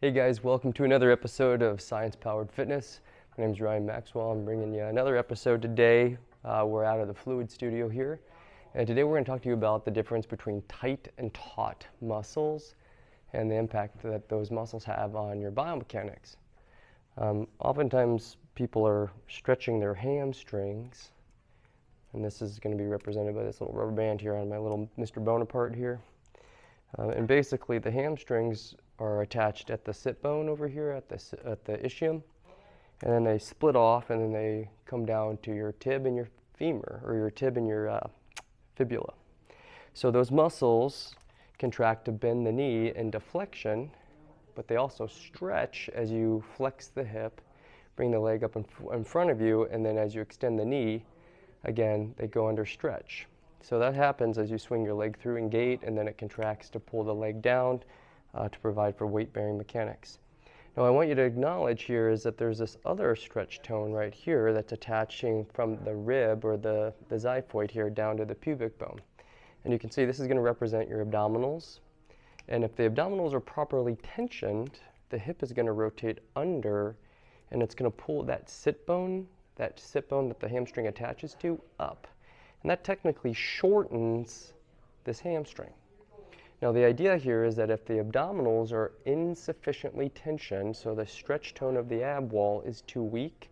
Hey guys, welcome to another episode of Science Powered Fitness. My name is Ryan Maxwell. I'm bringing you another episode today. We're out of the Fluid Studio here. And today we're going to talk to you about the difference between tight and taut muscles and the impact that those muscles have on your biomechanics. Oftentimes people are stretching their hamstrings, and this is going to be represented by this little rubber band here on my little Mr. Bonaparte here. And basically the hamstrings are attached at the sit bone over here at the ischium, and then they split off and then they come down to your tib and your femur, or your tib and your fibula. So those muscles contract to bend the knee into flexion, but they also stretch as you flex the hip, bring the leg up in front of you, and then as you extend the knee, again, they go under stretch. So that happens as you swing your leg through in gait, and then it contracts to pull the leg down to provide for weight-bearing mechanics. Now, I want you to acknowledge here is that there's this other stretch tone right here that's attaching from the rib or the xiphoid here down to the pubic bone. And you can see this is going to represent your abdominals. And if the abdominals are properly tensioned, the hip is going to rotate under, and it's going to pull that sit bone that the hamstring attaches to up. And that technically shortens this hamstring. Now the idea here is that if the abdominals are insufficiently tensioned, so the stretch tone of the ab wall is too weak,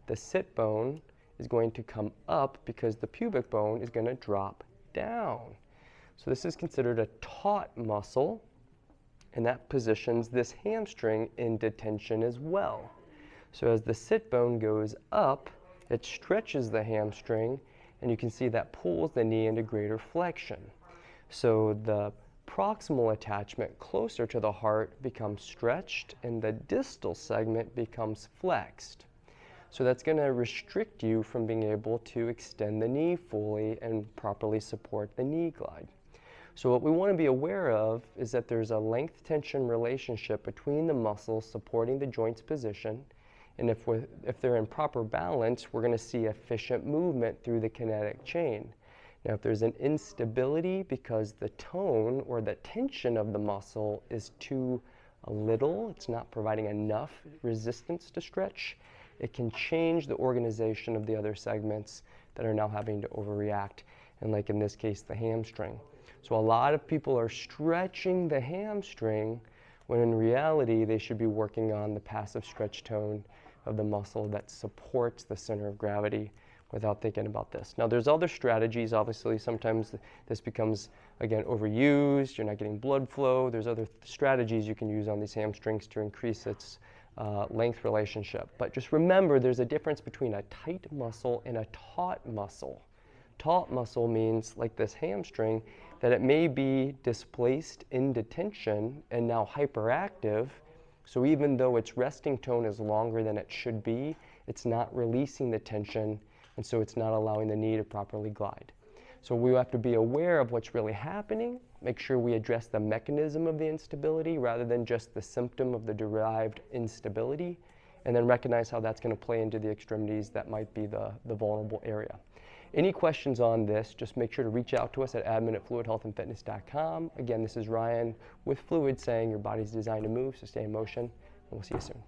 the sit bone is going to come up because the pubic bone is going to drop down. So this is considered a taut muscle, and that positions this hamstring in detention as well. So as the sit bone goes up, it stretches the hamstring, and you can see that pulls the knee into greater flexion. So the proximal attachment closer to the heart becomes stretched, and the distal segment becomes flexed. So that's going to restrict you from being able to extend the knee fully and properly support the knee glide. So what we want to be aware of is that there's a length-tension relationship between the muscles supporting the joint's position, and if they're in proper balance, we're going to see efficient movement through the kinetic chain. Now, if there's an instability because the tone or the tension of the muscle is too little, it's not providing enough resistance to stretch, it can change the organization of the other segments that are now having to overreact, and like in this case, the hamstring. So a lot of people are stretching the hamstring when in reality they should be working on the passive stretch tone of the muscle that supports the center of gravity without thinking about this. Now there's other strategies. Obviously sometimes this becomes, again, overused, you're not getting blood flow. There's other strategies you can use on these hamstrings to increase its length relationship. But just remember there's a difference between a tight muscle and a taut muscle. Taut muscle means, like this hamstring, that it may be displaced in detention and now hyperactive. So even though its resting tone is longer than it should be, it's not releasing the tension, and so it's not allowing the knee to properly glide. So we have to be aware of what's really happening, make sure we address the mechanism of the instability rather than just the symptom of the derived instability, and then recognize how that's going to play into the extremities that might be the vulnerable area. Any questions on this, just make sure to reach out to us at admin@fluidhealthandfitness.com. Again, this is Ryan with Fluid saying your body's designed to move, so stay in motion, and we'll see you soon.